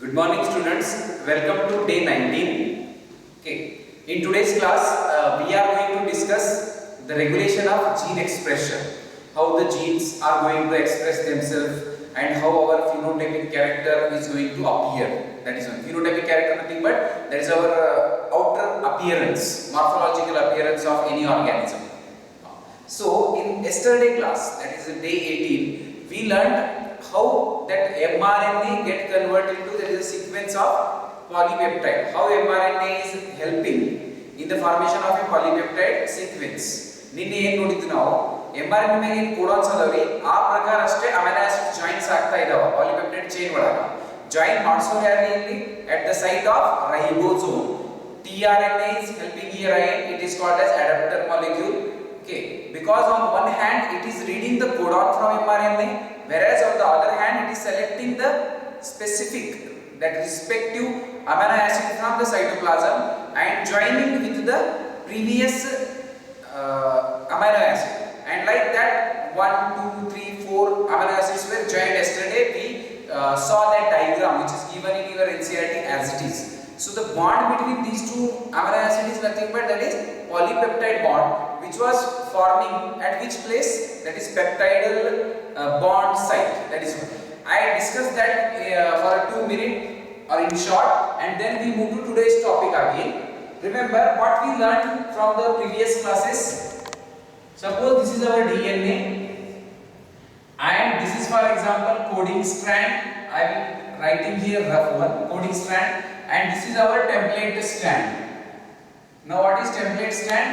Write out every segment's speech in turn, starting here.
Good morning students, welcome to day 19. Okay. In today's class we are going to discuss the regulation of gene expression, how the genes are going to express themselves and how our phenotypic character is going to appear. That is one. Phenotypic character nothing but that is our outer appearance, morphological appearance of any organism. So in yesterday class, that is day 18, we learned how that mRNA get converted into there is a sequence of polypeptide. How mRNA is helping in the formation of a polypeptide sequence. ನಿನ್ನೆ ಏನು ನೋಡಿದ್ವಿ ನಾವು mRNA ಮೇಲೆ ಏನು ಕೋಡಾನ್ಸ್ ಅದಾವ್ರಿ ಆ ಪ್ರಕಾರ ಅಷ್ಟೇ ಅಮೈನೋ ಆಸಿಡ್ ಜಾಯಿನ್ಸ್ ಆಗ್ತಾ ಇದಾವ ಪಾಲಿಪೆಪ್ಟೈಡ್ ಚೈನ್ ಒಳಗ ಜಾಯಿನ್ ಮಾಡ್ಸೋರು ಯಾರು ಇಲ್ಲಿ at the site of ribosome. tRNA is helping here again, it is called as adapter molecule. Okay, because on one hand it is reading the codon from mRNA, whereas on the other hand it is selecting the specific, that respective amino acid from the cytoplasm and joining with the previous amino acid, and like that 1 2 3 4 amino acids were joined. Yesterday we saw that diagram which is given in your NCERT as it is. So the bond between these two amino acids is nothing but that is polypeptide bond, which was forming at which place, that is peptidal bond site. That is what I discussed that for 2 minutes or in short, and then we move to today's topic again. Remember what we learned from the previous classes. Suppose this is our DNA and this is for example coding strand. I am writing here rough one, coding strand, and this is our template strand. Now what is template strand?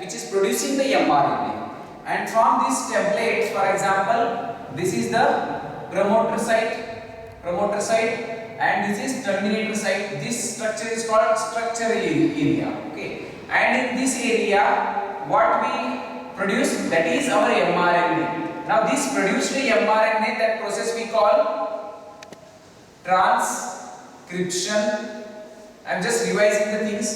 Which is producing the mRNA, and from this template, for example, this is the promoter site, and this is terminator site. This structure is called structure area. Okay, and in this area what we produce, that is our mRNA. Now this produced mRNA, that process we call transcription. I am just revising the things,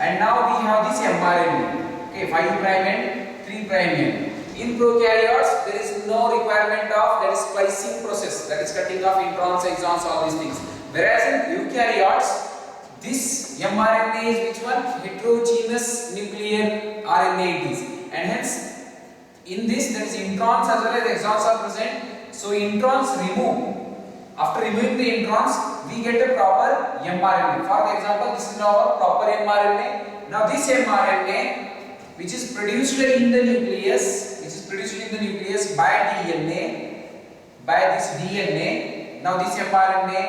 and now we have this mRNA. Okay, 5 prime end, 3 prime end. In prokaryotes there is no requirement of that is splicing process, that is cutting off introns, exons, all these things. Whereas in eukaryotes this mRNA is which one? Heterogeneous nuclear RNA it is, and hence in this there is introns as well as exons are present. So introns remove. After removing the introns we get a proper mRNA. For example, this is our proper mRNA. Now this mRNA which is produced in the nucleus, by DNA, by this DNA. Now this mRNA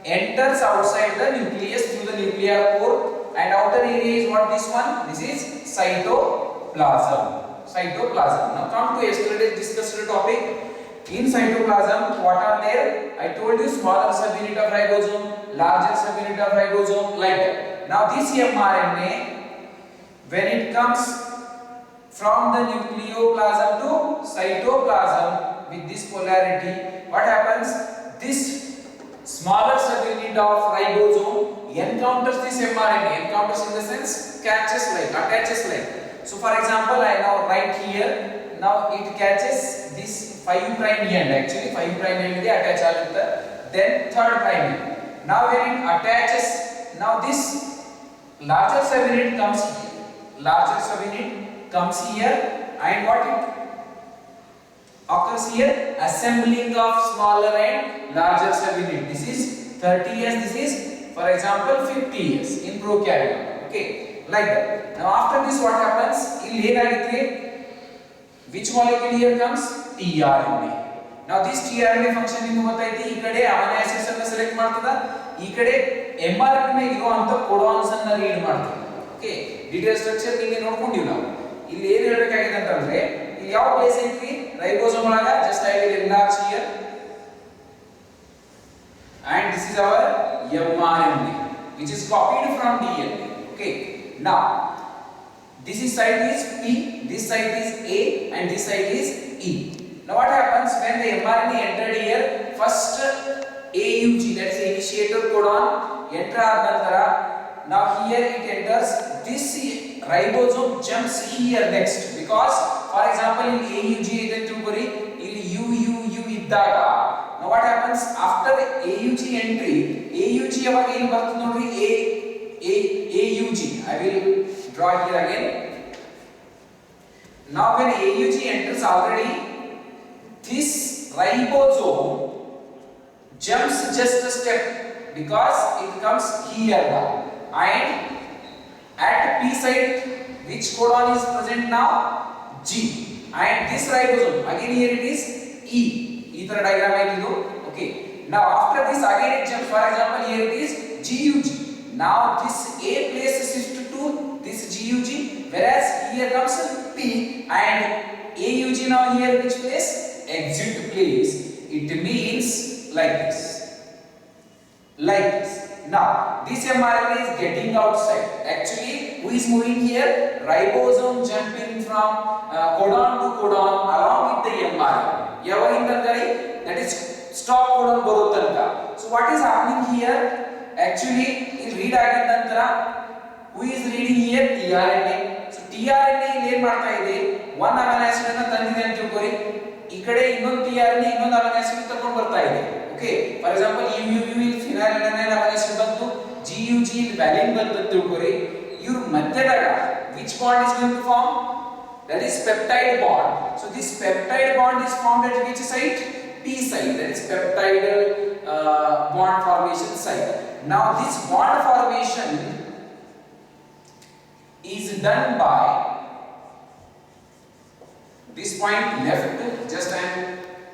enters outside the nucleus through the nuclear pore, and outer area is what, this one? This is cytoplasm. Now come to yesterday's discussed topic. In cytoplasm what are there? I told you smaller subunit of ribosome, larger subunit of ribosome, like that. Now this mRNA, when it comes from the nucleoplasm to cytoplasm with this polarity, what happens? This smaller subunit of ribosome encounters this mRNA, encounters in the sense catches like, attaches like. So for example, I now write here, now it catches this 5 prime end, actually 5 prime end ಗೆ attach ಆಗುತ್ತೆ, then 3rd prime end. Now when it attaches, now this larger subunit comes here, and what it occurs here? Assembling of smaller and larger subunit. This is 30 years, this is for example 50 years in prokaryote. Okay, like that. Now after this what happens? ಇಲ್ಲಿ ಏನಾಗುತ್ತೆ? Which molecule here comes? tRNA. Now this tRNA function ನಿಮಗೆ ಗೊತ್ತಾಯ್ತು, ಈ ಕಡೆ amino acids ಅನ್ನು select ಮಾಡ್ತದ, ಈ ಕಡೆ mRNA ಇರುವಂತ ಕೋಡಾನ್ಸ್ ಅನ್ನು ರೀಡ್ ಮಾಡ್ತದೆ. ಓಕೆ, ಡೀಟೇಲ್ ಸ್ಟ್ರಕ್ಚರ್ ನಿಮಗೆ ನೋಡ್ಕೊಂಡಿವಿ ನಾವು. ಇಲ್ಲಿ ಏನು ಹೇಳಬೇಕಾಗಿದೆ ಅಂತಂದ್ರೆ, ಇಲ್ಲಿ ಯಾವ ಪ್ಲೇಸ್ ಐತಿ ರೈಬೋಸೋಮ್ ಒಳಗ, just I will enlarge here, and this is our mRNA which is copied from DNA. Okay, now this is site is P, this site is A, and this site is E. Now what happens when the mRNA entered here? First AUG, that is initiator codon, enter nantara. Now here it enters, this ribosome jumps here next, because for example in AUG ಇದೆ ತಿಳ್ಕೊರಿ, ಇಲ್ಲಿ U ಇದ್ದಾಗ now what happens after AUG entry, AUG ಅವಾಗ ಏನು ಬರ್ತದೆ ನೋಡ್ರಿ, AUG. I will draw here again. Now when AUG enters already, this ribosome jumps just a step because it comes here now, and at P site which codon is present now, G, and this ribosome again here it is E. Ether diagram I do. Okay, now after this again it jumps, for example here it is GUG. Now this A place shift to this GUG, whereas here comes P, and AUG now here which place, exit place. It means like this, like this. Now this mRNA is getting outside. Actually who is moving here, ribosome jumping from codon to codon along with the mRNA. Yavaginda that is stop codon baro tanka. So what is happening here, actually in read agid nantara who is reading here, tRNA. So tRNA ಇಲ್ಲಿ ಏನು ಮಾಡ್ತಾ ಇದೆ, one amino acid ಅನ್ನು ತಂದಿದೆ ಅಂತ ತಿಳ್ಕೊಳ್ಳಿ, ಈ ಕಡೆ ಇನ್ನೊಂದು tRNA ಇನ್ನೊಂದು amino acid ತಕೊಂಡು ಬರ್ತಾ ಇದೆ. Okay, for example UUU ಇಲ್ಲಿ phenylalanine amino acid ಬಂತು, GUG ಇಲ್ಲಿ valine ಬಂತು ಅಂತ ತಿಳ್ಕೊಳ್ಳಿ, ಇವರು ಮಧ್ಯದಾಗ which bond is going to form, that is peptide bond. So this peptide bond is formed at which site, P site, that is peptide bond formation site. Now this bond formation is done by this point left, just I am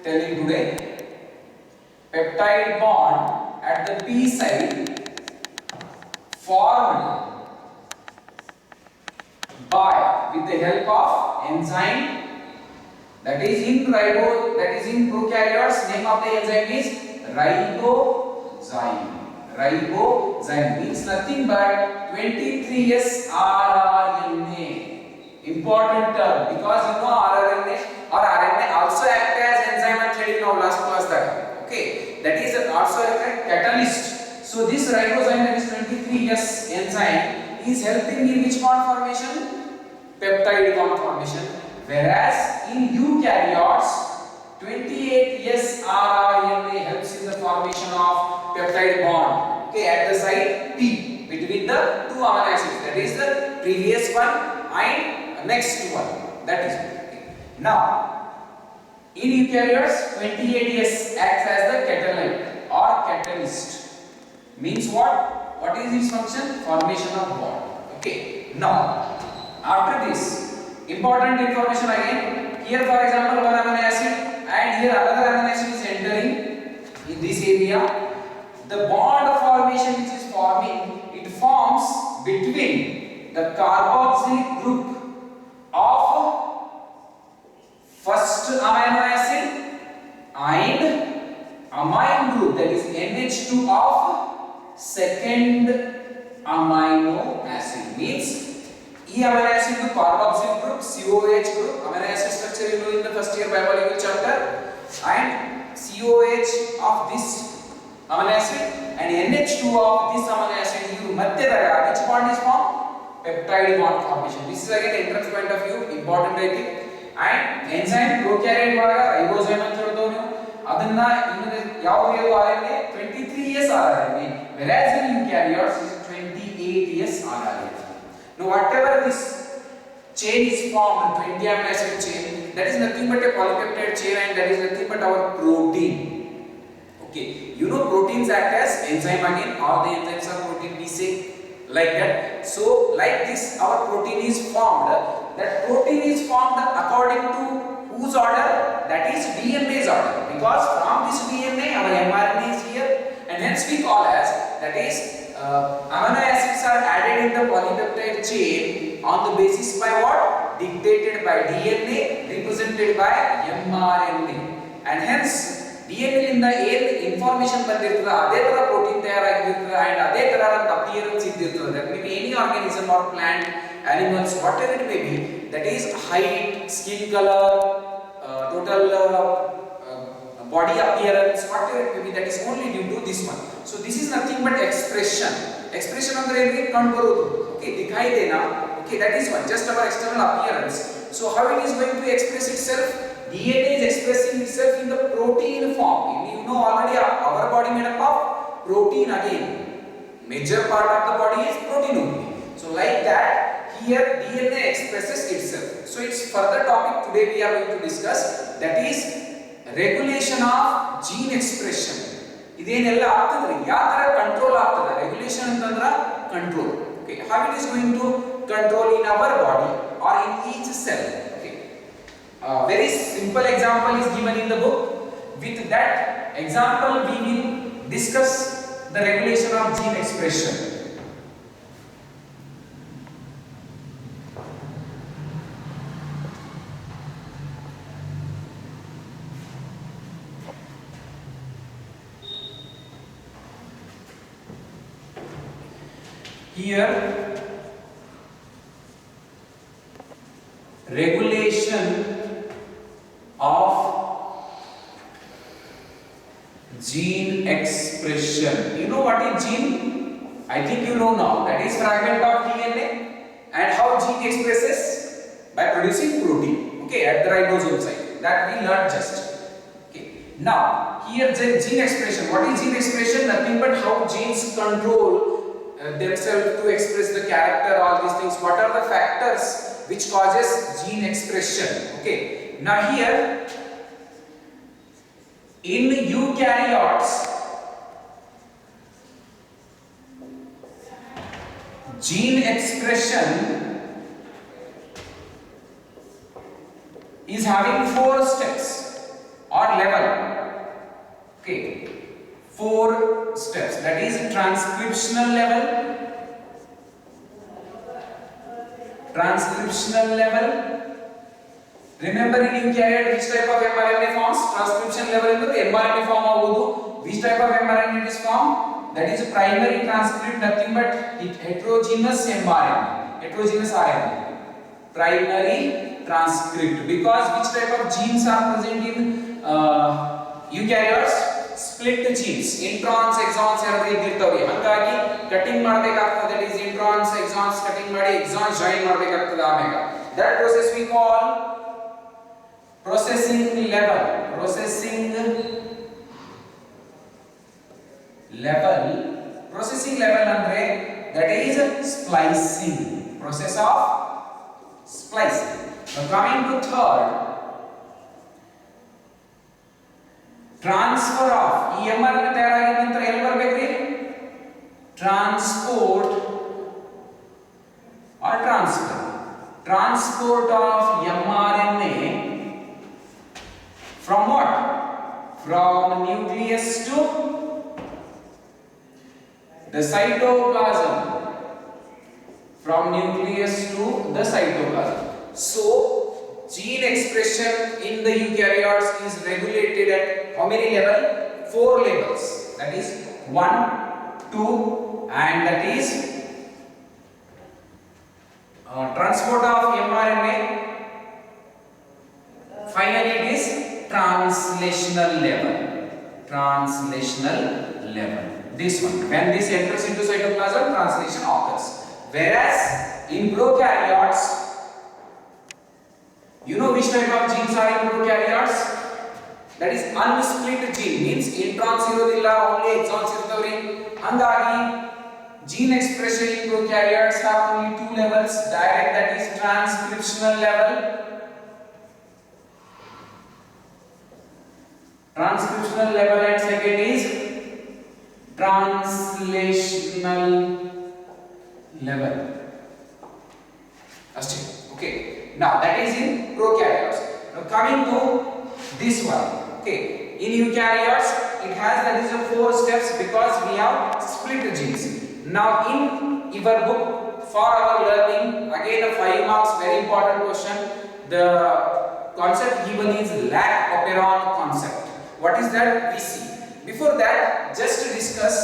telling today, peptide bond at the P site formed by, with the help of enzyme, that is in prokaryotes, name of the enzyme is ribozyme. Ribozyme means nothing but 23S rRNA. Important term, because you know rRNA or RNA also act as enzyme and telling now last class that. Okay, that is also a catalyst. So this ribozyme, that is 23S enzyme, is helping in which bond formation, peptide bond formation, whereas in eukaryotes 28S rRNA helps in the formation of peptide bond, okay, at the site P between the two amino acids, that is the previous one and next one, that is okay. Now in eukaryotes 28S acts as the catalyte or catalyst, means what is its function, formation of bond. Okay, now after this important information again, here for example one amino acid and here another amino acid is entering in this area, the bond formation which is forming, it forms between the carboxylic group of first amino acid and amine group, that is NH2 of second amino acid. Means E amino acid to carboxyl group, COH group, amino acid structure you know in the first year biological chapter, and COH of this amino acid and NH2 of this amino acid, you madhyadaga which bond is formed, peptide bond formation. This is again entrance point of view, important I think. And enzyme prokaryote ಒಳಗ ribozyme ಅಂತ ಹೇಳ್ತೇವೆ ನೀವು, ಅದನ್ನ ಇನ್ನೊಂದು ಯಾವುದು ಇದು RNA 23S RNA, whereas in eukaryotes is 28S RNA. Now whatever this chain is formed, 20 amino acid chain, that is nothing but a polypeptide chain, and that is nothing but our protein. Okay, you know proteins act as enzyme again, all the enzymes are protein basic, like that. So like this our protein is formed, that protein is formed according to whose order, that is DNA's order, because from this DNA our mRNA is here, and hence we call as, that is amino acids are added in the polypeptide chain on the basis by what, dictated by DNA represented by mRNA, and hence DNA ಇಂದ ಏನು information ಬಂದಿರ್ತದೆ ಅದೇ ತರ protein ತಯಾರಾಗಿರ್ತದೆ and ಅದೇ ತರ ನಮಗೆ appearance ಇದ್ದಿರ್ತದೆ. that may be any organism or plant, animals, whatever it may be, that is height, skin color, total body appearance, whatever it may be, that is only due to this one. So this is nothing but expression ಅಂದ್ರೆ ಏನು, ಕಂಡು ಬರೋದು. okay, दिखाई देना, okay, that is one, just our external appearance. So how it is going to express itself, DNA is expressing itself in the protein form. You know already our body made up of protein again. Major part of the body is protein only. So like that, here DNA expresses itself. So it's further topic today we are going to discuss, that is regulation of gene expression. ಇದೇನೆಲ್ಲ ಆಗ್ತದ್ರಿ ಯಾವ ತರ control ಆಗ್ತದ regulation ಅಂತಂದ್ರ control. Okay, how it is going to control in our body or in each cell. Okay, very simple example is given in the book. With that example we will discuss the regulation of gene expression. Here regulation of gene expression. You know what is gene? I think you know now. That is fragment of DNA. And how gene expresses? By producing protein. Okay, at the ribosome site. That we learned just. Okay. Now here the gene expression. What is gene expression? Nothing but how genes control themselves to express the character, all these things. What are the factors which causes gene expression? Okay, now here in eukaryotes, gene expression is having 4 steps or level. Okay, 4 steps, that is transcriptional level, remember in eukaryote which type of mRNA forms? Transcription level into mRNA form avudu. Which type of mRNA it is formed? That is primary transcript, nothing but heterogeneous mRNA, heterogeneous RNA, primary transcript. Because which type of genes are present in eukaryotes? Split genes, introns, exons ಎರಡು ಇದ್ದಿರ್ತಾವ್ರಿ. ಹಾಗಾಗಿ cutting ಮಾಡಬೇಕಾಗ್ತದೆ. that is introns, exons cutting ಮಾಡಿ exons join ಮಾಡಬೇಕಾಗ್ತದೆ ಆಮೇಲೆ. that process we call processing level. Processing level ಅಂದ್ರೆ that is splicing, process of splicing. Now coming to third, transfer of ಈ mRNA ತಯಾರಾಗಿದ ನಂತರ ಎಲ್ಲಿ ಬರಬೇಕ್ರಿ? Transport or transport of mRNA from what? From nucleus to the cytoplasm. From nucleus to the cytoplasm. So gene expression in the eukaryotes is regulated at how many level? 4 levels. That is 1, 2, and that is transport of mRNA. Finally, it is translational level. This one. When this enters into cytoplasm, translation occurs. Whereas in prokaryotes, you know which type of genes are in prokaryotes? That is unsplit gene, means introns irodilla, only exons irtavri. Hangagi gene expression in prokaryotes have only 2 levels: direct, that is transcriptional level, and second is translational level. Okay, now that is in prokaryotes. Now coming to this one. Okay, in eukaryotes it has, that is a 4 steps, because we have split genes. Now in your book for our learning, again a 5 marks very important question. The concept given is lac operon concept. What is that? We see. Before that, just to discuss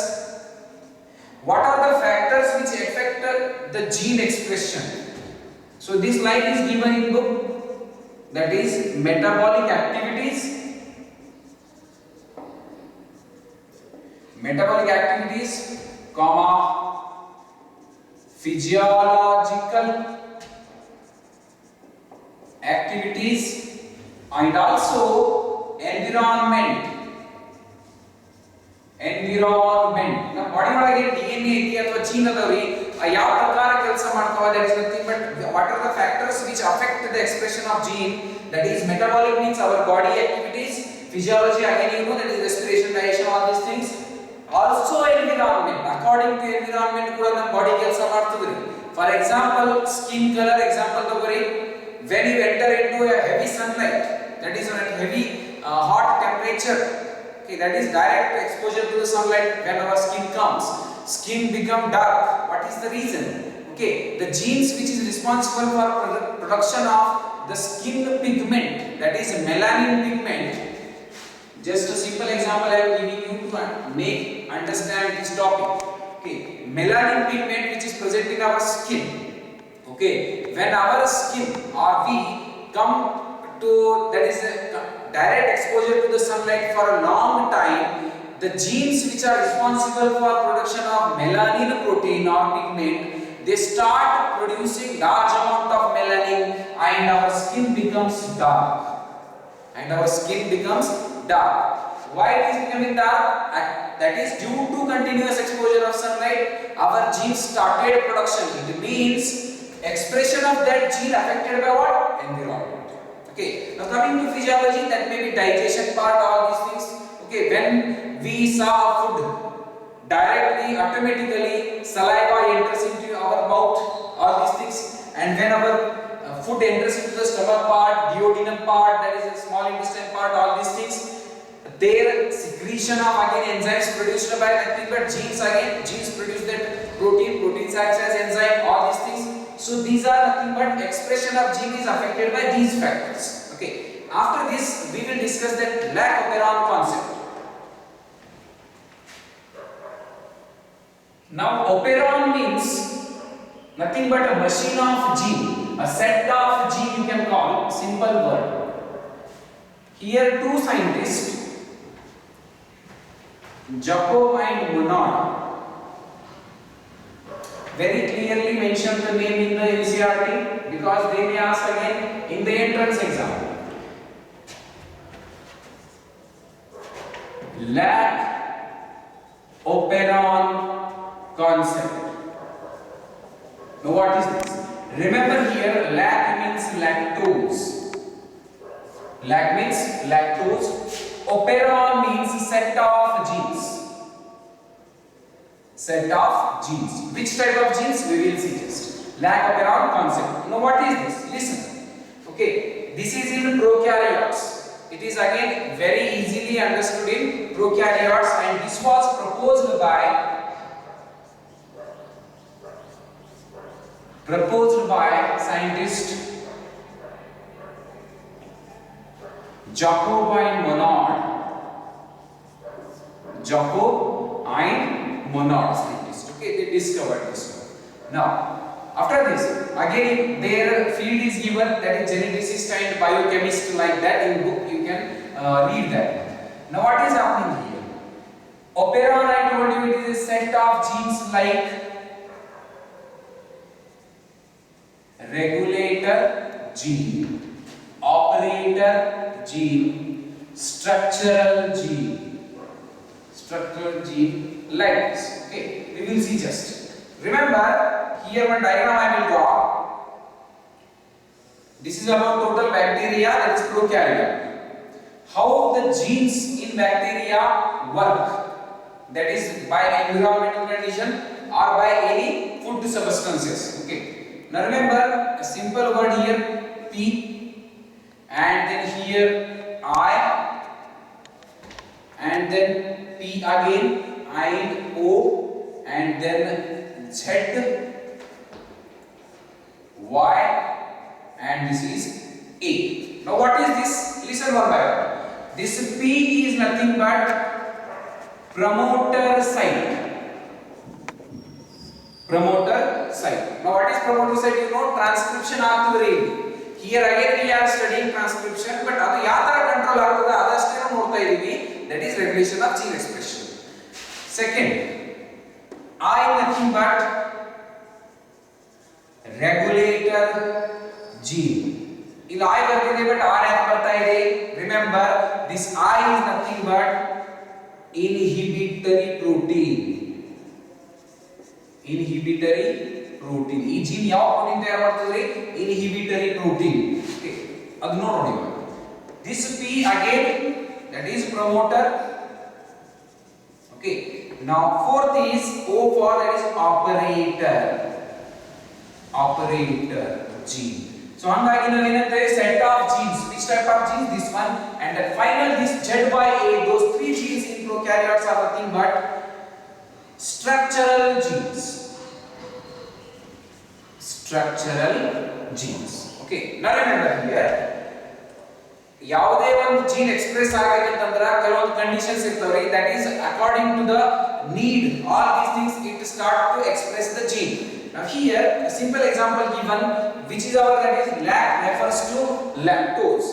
what are the factors which affect the gene expression. So this line is given in book, that is metabolic activities, comma physiological activities and also environment. ನಮ್ಮ body ಒಳಗೆ DNA ಐತಿ ಅಥವಾ gene ಅದಾವ್ರಿ ಯಾವ ಪ್ರಕಾರ ಕೆಲಸ ಮಾಡ್ತಾವ that is nothing but what are the factors which affect the expression of gene, that is metabolic means our body activities, physiology again you know that is respiration, digestion, all these things, also environment. According to environment ಕೂಡ ನಮ್ಮ body ಕೆಲಸ ಮಾಡ್ತದ್ರಿ. For example skin color example ತಗೋರಿ, when you enter into a heavy sunlight, that is at heavy hot temperature, okay, that is direct exposure to the sunlight, when our skin become dark. What is the reason? Okay, the genes which is responsible for production of the skin pigment, that is melanin pigment. Just a simple example I am giving you to make understand this topic. Okay, melanin pigment which is present in our skin. Okay, when our skin or we come to, that is direct exposure to the sunlight for a long time, the genes which are responsible for production of melanin protein or pigment, they start producing large amount of melanin and our skin becomes dark. Why it is becoming dark? That is due to continuous exposure of sunlight, our genes started production. It means expression of that gene affected by what? Environment. Okay, now coming to physiology, that may be digestion part, all these things. Okay, when we saw food, directly automatically saliva enters into our mouth, all these things, and when our food enters into the stomach part, duodenum part, that is a small intestine part, all these things, their secretion of again enzymes produced by nothing but genes. Again genes produce that proteins acts as enzyme, all these things. So these are nothing but expression of gene is affected by these factors. Okay, after this we will discuss that lac operon concept. Now operon means nothing but a machine of gene, a set of gene you can call, simple word. Here two scientists, Jacob and Monod, very clearly mention the name in the NCERT because they may ask again in the entrance exam. Lac operon concept. Now what is this? Remember here lac means lactose. Lac means lactose. Operon means set of genes. Which type of genes we will see just. Lac operon concept. Now what is this? Listen. Okay, this is in prokaryotes. It is again very easily understood in prokaryotes, and this was proposed by scientist Jacob and Monod scientists. Okay, they discovered this one. Now, after this, again their field is given, that is geneticist and biochemist, like that in book you can read that. Now, what is happening here? Operon, I told you, it is a set of genes like regulator gene, operator gene, structural gene, like this. Okay, we will see just. Remember, here one diagram I will draw. This is about total bacteria, that is prokaryote. How the genes in bacteria work, that is by environmental condition or by any food substances. Okay. Now remember a simple word here, P, and then here I, and then P again, and O, and then Z, Y, and this is A. Now what is this? Listen one by one. This P is nothing but promoter site. Now what is promoter site? You know, transcription ಆಗ್ತದ್ರಿ. Here again we are studying transcription, but ಅದು ಯಾವ ತರ control ಆಗ್ತದೆ ಅದಷ್ಟೇ ನಾವು ನೋಡ್ತಾ ಇದೀವಿ. That is regulation of gene expression. Second, I nothing but regulator gene. ಇಲ್ಲಿ I ಬರ್ತಿದೆ ಬಟ್ R ಯಾಕೆ ಬರ್ತಾ ಇದೆ? Remember this I is nothing but inhibitory protein. Inhibitory protein. ಈ ಜೀನ್ ಯಾವ ಪ್ರೋಟೀನ್ ತಯಾರು ಮಾಡ್ತದೆ? Inhibitory protein. Okay, ಅದು ನೋಡಿ. This P again, that is promoter. Okay, now fourth is O for, that is operator. Operator gene. So hangagi ನಾವು ಏನಂದ್ರೆ set of genes. Which type of genes? This one. And the final, this Z by A, those three genes in prokaryotes are nothing but structural genes. Structural genes. Okay, now remember here, ಯಾವುದೇ ಒಂದು gene express ಆಗಬೇಕಂತಂದ್ರೆ ಕೆಲವೊಂದು conditions ಇರ್ತವೆ. That is according to the need, all these things it start to express the gene. Now here a simple example given, which is our, that is lac refers to lactose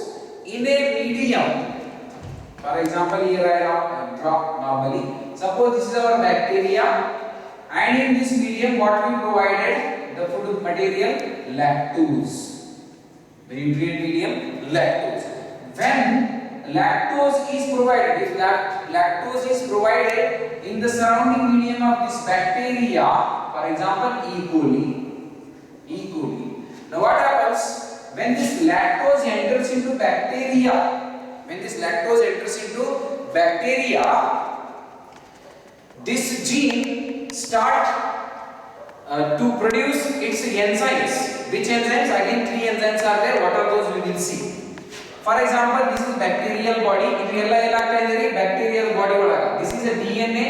in a medium. For example, here I have drop normally. Suppose this is our bacteria, and in this medium what we provided, the food material lactose. The nutrient medium lactose. When lactose is provided, if lactose is provided in the surrounding medium of this bacteria, for example E. coli. Now what happens when this lactose enters into bacteria? When this lactose enters into bacteria, this gene start to produce its enzymes. Which enzymes? Again, three enzymes are there. What are those? We will see. For example, this is bacterial body. It ಎಲ್ಲ ಏನಾಗ್ತಾ ಇದೆ? Bacterial body ಒಳಗ. This is a DNA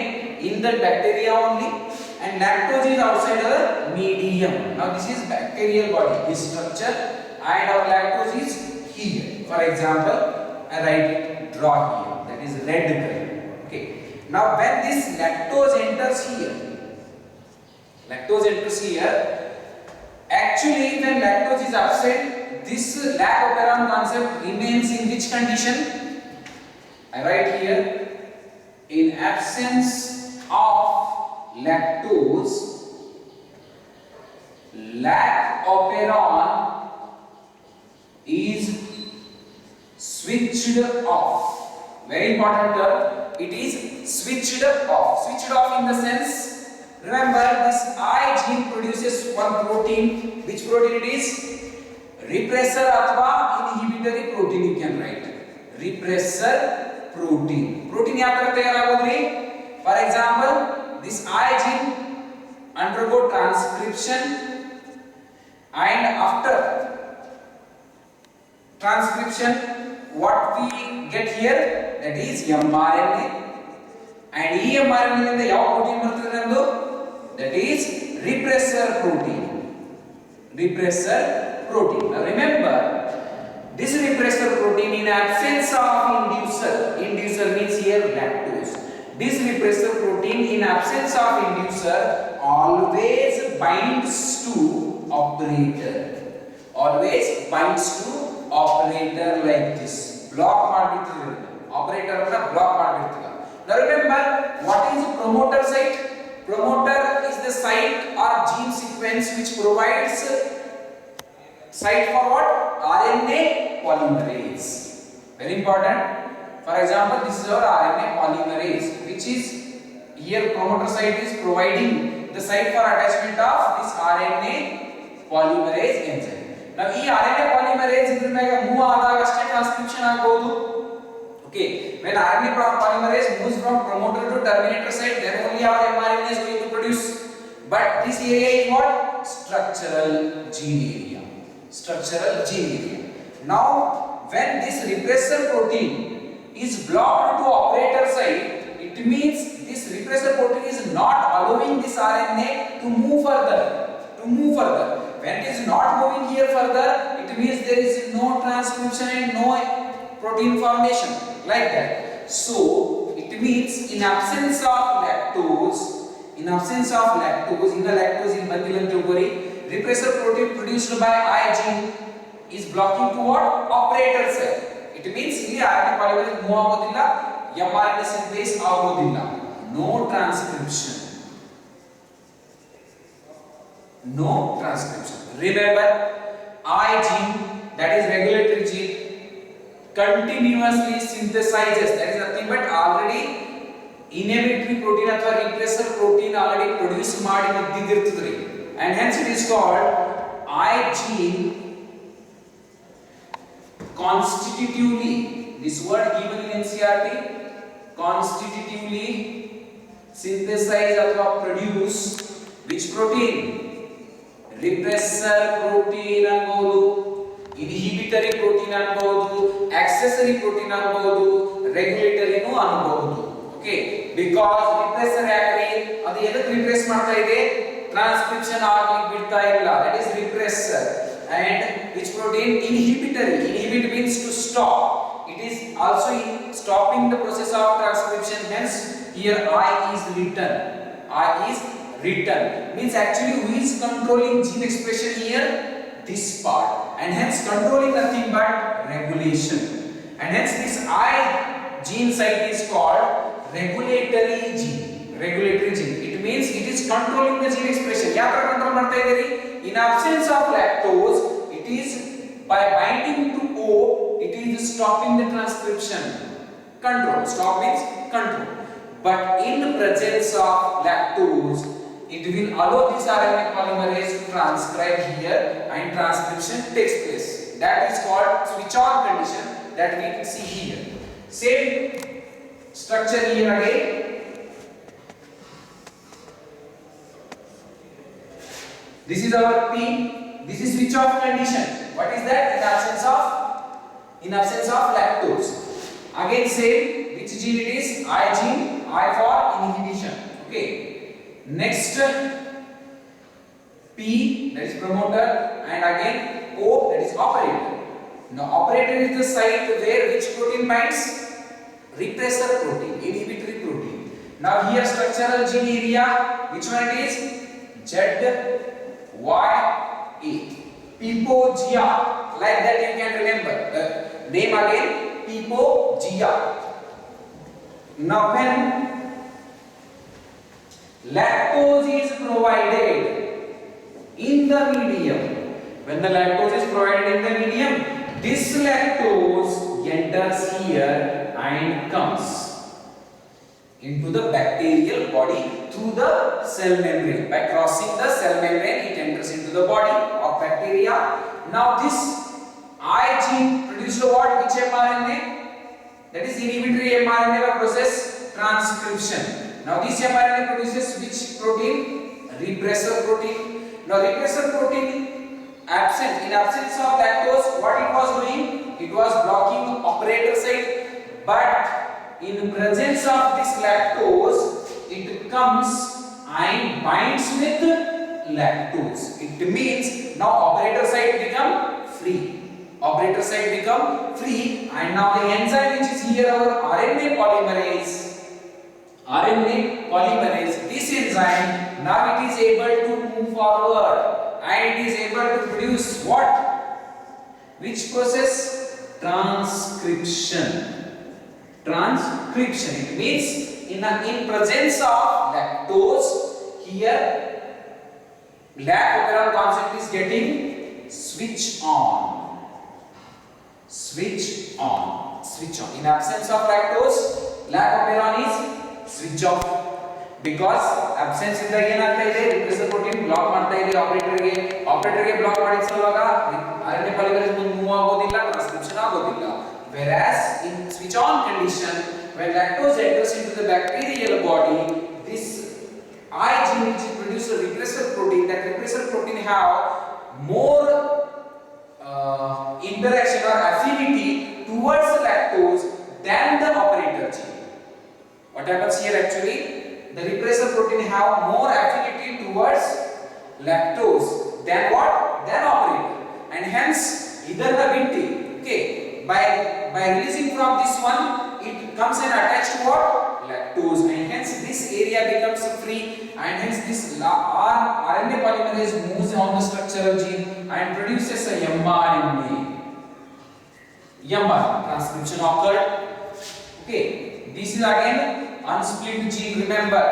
in the bacteria only, and lactose is outside the medium. Now this is bacterial body, this structure, and our lactose is here. For example, I write it, draw here. That is red color. Okay. Now when this lactose enters here, actually when lactose is absent, this lac operon concept remains in which condition? I write here, in absence of lactose, lac operon is switched off. Very important term, it is switched off. Switched off in the sense, remember this I gene produces one protein. Which protein it is? Repressor अथवा inhibitory protein you can write. Repressor protein. Protein ಯಾವ ತರ ತಯಾರಾಗೋದ್ರಿ? For example, this I gene undergo transcription, and after transcription what we get here, that is mRNA, and ಈ mRNA ನಿಂದ ಯಾವ protein ಬರ್ತದೆ ನಮ್ದು? That is repressor protein. Repressor protein. Now remember, this repressor protein in absence of inducer means here lactose. This repressor protein in absence of inducer always binds to operator. Always binds to operator like this. Block ಮಾಡ್ಬಿಡ್ತದೆ. Operator ಅನ್ನ block ಮಾಡ್ಬಿಡ್ತದೆ. Now remember, what is promoter site? Promoter is the site or gene sequence which provides site for what? RNA polymerase. Very important. For example, this is our RNA polymerase, which is here promoter site is providing the site for attachment of this RNA polymerase enzyme. Now, ಈ RNA polymerase ಇದ್ರ ಮೇಲೆ move ಆದಾಗ ಅಷ್ಟೇ transcription ಆಗಬಹುದು. Okay, when RNA polymerase moves from promoter to terminator site, then only our mRNA is going to produce. But this area is what? Structural gene area. Structural gene area. Now, when this repressor protein is blocked to operator site, it means this repressor protein is not allowing this RNA to move further. When it is not moving here further, it means there is no transcription and no protein formation, like that. So it means in absence of lactose, in the lactose in bandilan tilgori, repressor protein produced by I gene is blocking to what? Operator cell. It means here RNA polymerase move agodilla, mRNA synthase agodilla. No transcription. Remember, I gene, that is regulated continuously synthesizes, that is nothing but already inhibitory protein ಅಥವಾ repressor protein already produce ಮಾಡಿ ಇದ್ದಿರ್ತದ್ರಿ, and hence it is called I gene constitutively, this word given in NCERT, constitutively synthesize ಅಥವಾ produce which protein, repressor protein ಅನ್ಬಹುದು, inhibitory protein ಅನ್ಬಹುದು, accessory protein ಅನ್ಬಹುದು, regulatory ನು ಅನ್ಬಹುದು. Okay, because repressor ಯಾಕ್ರಿ ಅದು ಎದಕ್ಕೆ ರಿಪ್ರೆಸ್ ಮಾಡ್ತಾ ಇದೆ, ಟ್ರಾನ್ಸ್ಕ್ರಿಪ್ಷನ್ ಆಗಲಿಕ್ಕೆ ಬಿಡ್ತಾ ಇಲ್ಲ, that is repressor. And which protein, inhibitory, inhibit means to stop, it is also stopping the process of transcription, hence here I is written, I is written means actually who is controlling gene expression here, this part, and hence controlling nothing but regulation, and hence this I gene site is called regulatory gene, regulatory gene, it means it is controlling the gene expression. ಯಾಕೆ control ಮಾಡ್ತಾ ಇದೀರಿ, in absence of lactose it is by binding to O it is stopping the transcription, control, stop means control, but in presence of lactose it will allow this RNA polymerase to transcribe here and transcription takes place, that is called switch on condition that we can see here. Same structure here again, this is our P, this is switch off condition, what is that, in absence of lactose. Again same, which gene it is, I gene, I for inhibition. Okay, next P, that is promoter, and again O, that is operator. Now operator is the site where which protein binds, repressor protein, inhibitory protein. Now here structural gene area, which one it is, ZYA, Pipogia, like that you can remember the name again, Pipogia. Now when lactose is provided in the medium, when the lactose is provided in the medium, this lactose enters here and comes into the bacterial body through the cell membrane. By crossing the cell membrane it enters into the body of bacteria. Now this I gene produces what, which mRNA, that is inhibitory mRNA by process transcription. Now this mRNA produces which protein, repressor protein. Now repressor protein absent, in absence of lactose, what it was doing, it was blocking operator site, but in presence of this lactose it comes and binds with lactose. It means now operator site become free, operator site become free, and now the enzyme which is here our RNA polymerase, this enzyme now it is able to move forward and it is able to produce what, which process, transcription. Transcription, it means in presence of lactose here lac operon concept is getting switch on, in absence of lactose lac operon is switch off, because absence ಇದ್ದಾಗ ಏನಾಗ್ತಾ ಇದೆ, repressor protein block ಮಾಡ್ತಾ ಇದೆ ಆಪರೇಟರ್ಗೆ block ಮಾಡಿದ ಸಲುವಾಗ RNA polymerase ಮುಂದೆ move ಆಗೋದಿಲ್ಲ, transcription ಆಗೋದಿಲ್ಲ. Whereas in switch on condition, when lactose enters into the bacterial body, this I gene which produces a repressor protein, that repressor protein have more interaction or affinity towards the lactose than the operator gene. What happens here actually, the repressor protein have more affinity towards lactose than what, than operator, and hence either the binti, okay, by releasing from this one it comes and attached to what, lactose, and hence this area becomes free, and hence this RNA polymerase moves on the structural gene and produces a mRNA. Transcription occurred. Okay, this is again unsplit gene. Remember,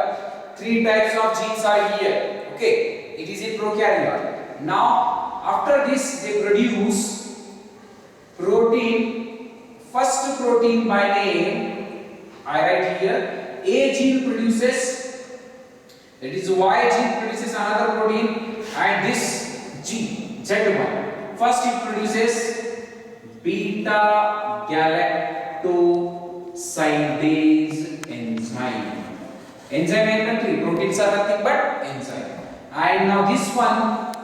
3 types of genes are here. Okay, it is in prokaryote. Now after this they produce protein first protein by name, I write here, A gene produces, that is Y gene produces another protein, and this gene Z1, first it produces beta galactosidase enzyme. Enzyme and country, proteins are nothing but enzyme. And now this one,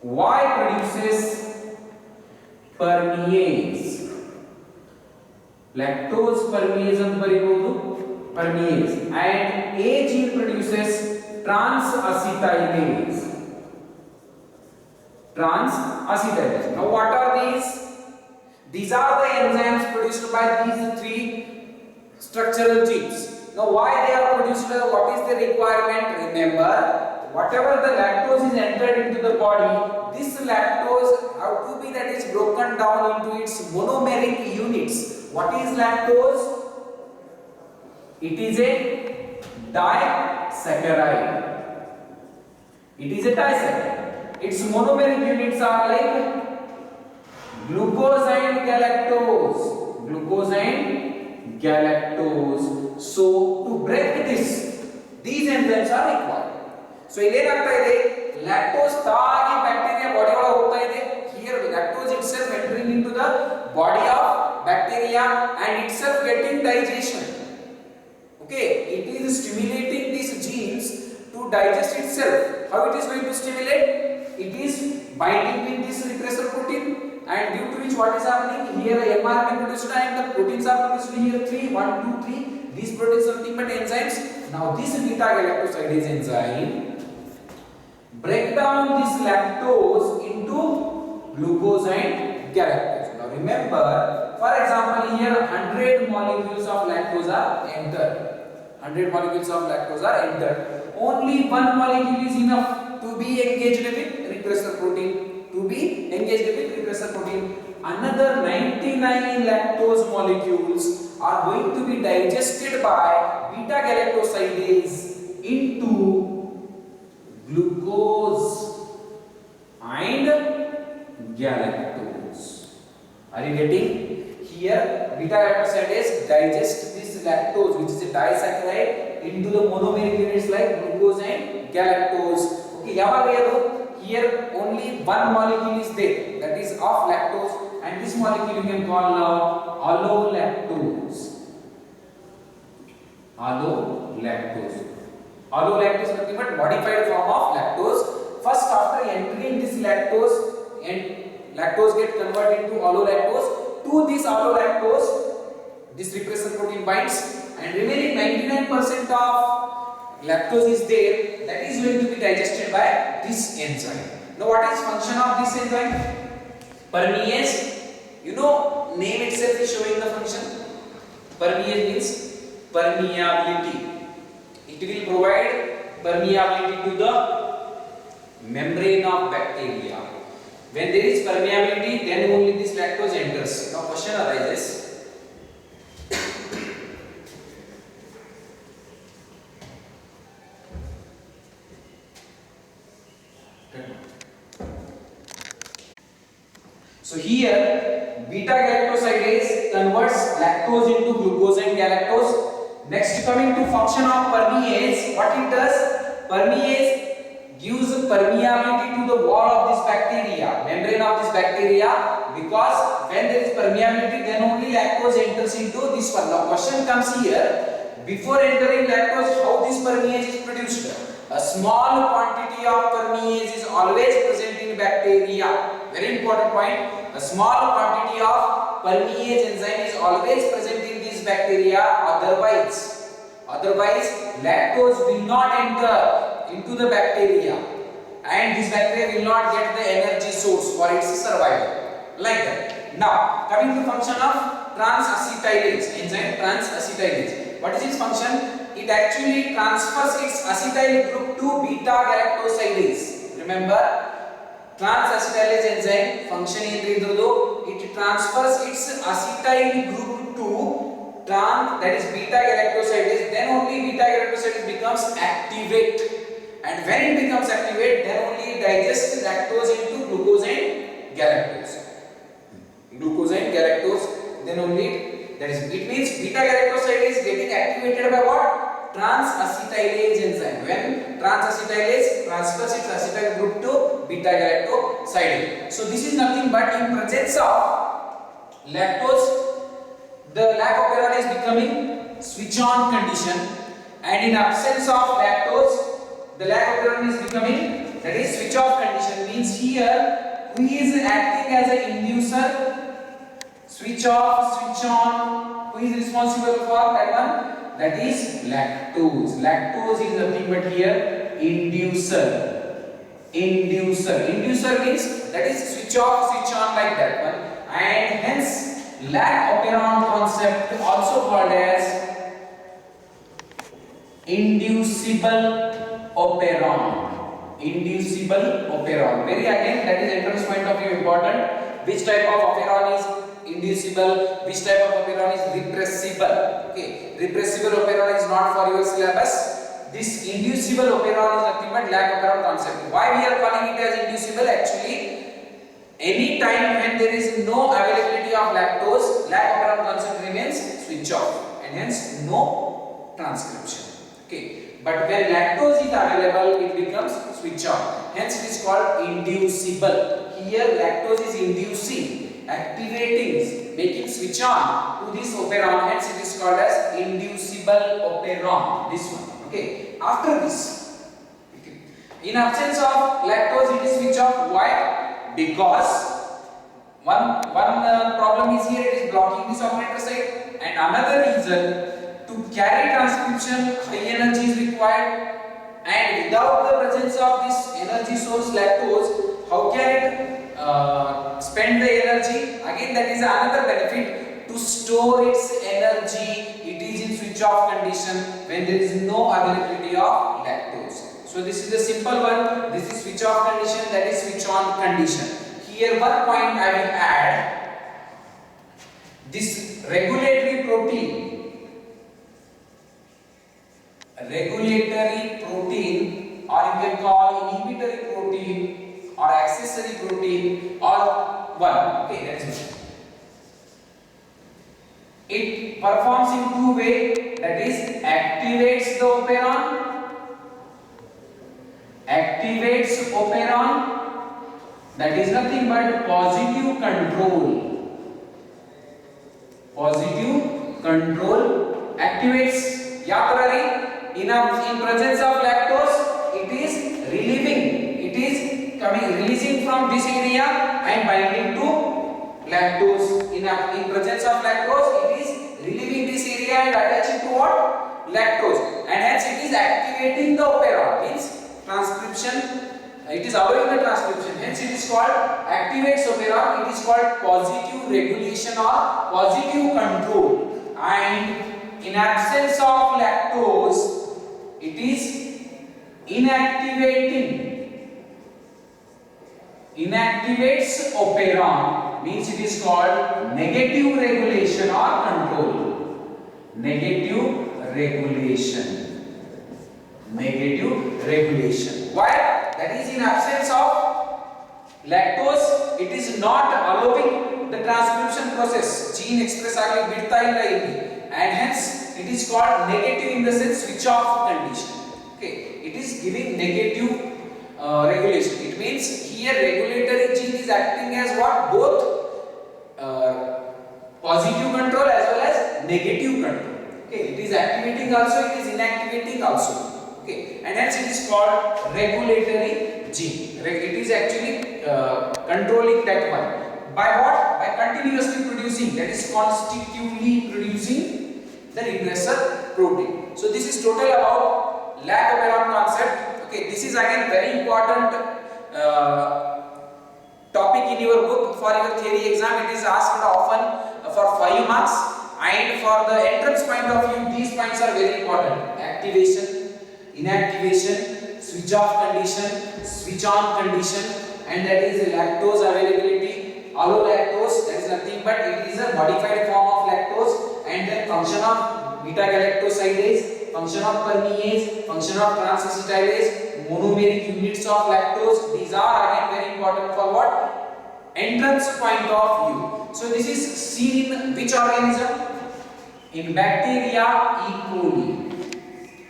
Y produces permease. Lactose permease ಅಂತ ಬರೆಯಬಹುದು, permease. And A gene produces transacetylase. Transacetylase. Now what are these? These are the enzymes produced by these three structural genes. Now why they are produced? What is the requirement? Remember, whatever the lactose is entered into the body, this lactose have to be that is broken down into its monomeric units. What is lactose? It is a disaccharide. It is a disaccharide. Its monomeric units are like glucose and galactose. Glucose and galactose. So to break this, these enzymes are required. So ಇಲ್ಲಿ ಏನಾಗ್ತಾ ಇದೆ, lactose ತಾಗಿ bacteria body ಒಳಗೆ ಹೋಗ್ತಾ ಇದೆ. Here lactose itself entering into the body of bacteria and itself getting digestion. Okay, it is stimulating these genes to digest itself. How it is going to stimulate? It is binding with this repressor protein, and due to which what is happening here, mRNA produced and the proteins are produced here 3, 1, 2, 3. These proteins are nothing but enzymes. Now this beta galactosidase enzyme break down this lactose into glucose and galactose. Now remember, for example, here 100 molecules of lactose are entered. 100 molecules of lactose are entered. Only one molecule is enough to be engaged with repressor protein. To be engaged with repressor protein. Another 99 lactose molecules are going to be digested by beta galactosidase into glucose and galactose. Are you getting? Here beta galactosidase digest this lactose, which is a disaccharide, into the monomeric units like glucose and galactose. Okay, here only one molecule is there, that is of lactose, and this molecule you can call allolactose. Allolactose. Allolactose is nothing but modified form of lactose. First, after entering this lactose, and lactose get converted into allolactose. To this allolactose, this repressor protein binds, and remaining 99% of lactose is there, that is going to be digested by this enzyme. Now what is function of this enzyme? Permease. You know, name itself is showing the function. Permease means permeability. It will provide permeability to the membrane of bacteria. When there is permeability, then only this lactose enters. Now question arises, so here beta galactosidase converts lactose into glucose and galactose. Next, coming to function of permease, what it does? Permease gives permeability to the wall of this bacteria, membrane of this bacteria, because when there is permeability, then only lactose enters into this one. Now question comes here, before entering lactose, how this permease is produced? A small quantity of permease is always present in bacteria. Very important point. A small quantity of permease enzyme is always present in these bacteria. Otherwise, lactose will not enter into the bacteria, and this bacteria will not get the energy source for its survival. Like that. Now, coming to function of transacetylase enzyme, transacetylase. What is its function? It actually transfers its acetyl group to beta galactosidase. Remember, transacetylase enzyme function ಏನಿರೋದು, it transfers its acetyl group to that is beta galactosidase. Then only beta galactosidase becomes activate, and when it becomes activate, then only it digests lactose into glucose and galactose. glucose and galactose, then only that is, it means beta galactoside is getting activated by what? Trans-acetylase enzyme. When trans-acetylase transfers its acetyl group to beta galactoside. So this is nothing but in presence of lactose, the lac operon is becoming switch on condition, and in absence of lactose, the lac operon is becoming, that is, switch off condition. Means here who is acting as an inducer, switch off, switch on, who is responsible for that one? That is lactose. Lactose is nothing but here inducer. Inducer means that is switch off, switch on, like that one, and hence lac operon concept also called as inducible operon. Inducible operon. Very again, that is entrance point of view important. Which type of operon is inducible? Which type of operon is repressible? Okay, repressible operon is not for your syllabus. This inducible operon is nothing but lac operon concept. Why we are calling it as inducible? Actually, any time when there is no availability of lactose, lac operon concept remains switch off, and hence no transcription. Okay, but when lactose is available, it becomes switch on. Hence it is called inducible. Here lactose is inducing, activating, making switch on to this operon. Hence it is called as inducible operon. This one. Okay. After this, in absence of lactose, it is switch off. Why? Because one problem is here, it is blocking this augmenter site, and another reason, to carry transcription high energy is required, and without the presence of this energy source lactose, how can it spend the energy? Again, that is another benefit, to store its energy. It is in switch off condition when there is no availability of lactose. So this is the simple one. This is switch off condition, that is switch on condition. Here one point I will add, this regulatory protein or you can call inhibitory protein or accessory protein or one. Okay, that's it. It performs in two ways, that is activates the operon. Activates operon, that is nothing but positive control. Positive control activates. Yatrari, in presence of lactose, it is relieving. It is releasing from this area and binding to lactose. In presence of lactose, it is relieving this area and attaching to what? Lactose. And hence it is activating the operon. Means transcription. It is allowing the transcription. Hence it is called activates operon. It is called positive regulation or positive control. And in absence of lactose, it is inactivates operon, means it is called negative regulation or control. Negative regulation. Why? That is, in absence of lactose, it is not allowing the transcription process. Gene express agli bidta illa illi, and hence it is called negative in the sense switch off condition. Okay, it is giving negative regulation. It means here regulatory gene is acting as what? Both positive control as well as negative control. Okay, it is activating also, it is inactivating also. Okay, and hence it is called regulatory gene. It is actually controlling that one. By what? By continuously producing, that is constitutively producing the repressor protein. So this is total about lac operon concept. Okay, this is again very important topic in your book for your theory exam. It is asked often for 5 marks, and for the entrance point of view, these points are very important. Activation, inactivation, switch off condition, switch on condition, and that is lactose availability. Allolactose, that is nothing but it is a modified form of lactose, and then function of beta galactosidase, function of permease, function of trans-acetylase, monomeric units of lactose. These are again very important for what? entrance point of view. So this is seen in which organism? In bacteria E. coli.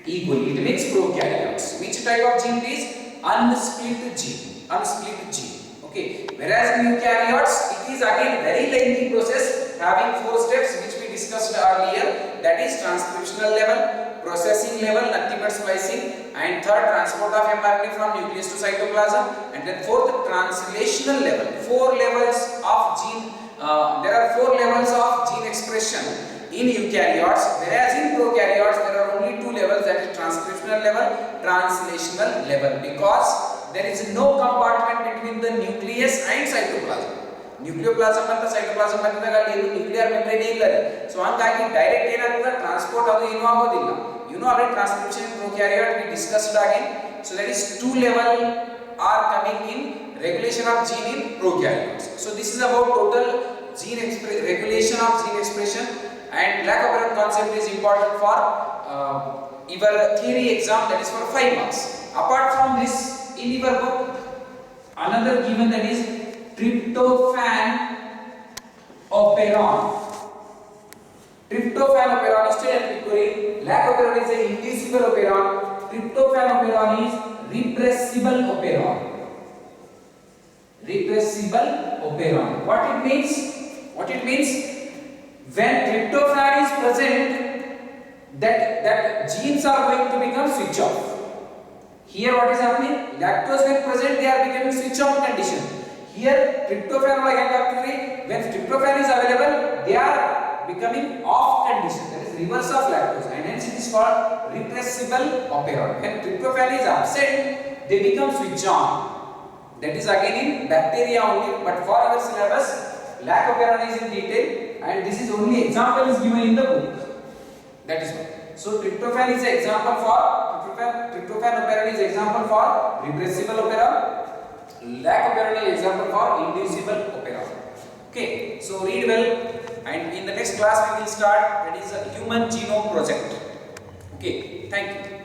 E. coli, it means prokaryotes. Which type of gene it is? Unsplit gene. Unsplit gene. Okay. Whereas in eukaryotes, it is again very lengthy process having 4 steps which we discussed earlier. That is transcriptional level, processing level, nothing but splicing, and third transport of mRNA from nucleus to cytoplasm, and then fourth translational level. 4 levels of gene. There are 4 levels of gene expression in eukaryotes, whereas in prokaryotes there are only 2 levels, that is transcriptional level, translational level, because there is no compartment between the nucleus and cytoplasm. Nucleoplasm and the cytoplasm madhyadagali nuclear membrane illade. So hangagi direct enaguತ್ತದೆ transport adu ಏನು ಆಗೋದಿಲ್ಲ. Already transcription in prokaryote we discussed again. So that is 2 level are coming in regulation of gene in prokaryotes. So this is about total regulation of gene expression, and lac operant concept is important for your theory exam, that is for 5 marks. Apart from this, in your book another given, that is tryptophan operon. Tryptophan operon is still equally. Lac operon is an inducible operon. Tryptophan operon is repressible operon. Repressible operon. What it means? What it means? When tryptophan is present, that genes are going to become switch off. Here what is happening? Lactose when present, they are becoming switch on condition. Here tryptophan when tryptophan is available, they are becoming off condition. That is reverse of lactose, and hence it is called repressible operon. When tryptophan is absent, they become switch on. That is again in bacteria only, but for our syllabus, lac operon is in detail, and this is only example is given in the book. That is why. So tryptophan is an example for tryptophan operon is example for repressible operon. Lac operon is example for inducible operon. Okay, so read well, and in the next class we will start, that is a human genome project. Okay, thank you.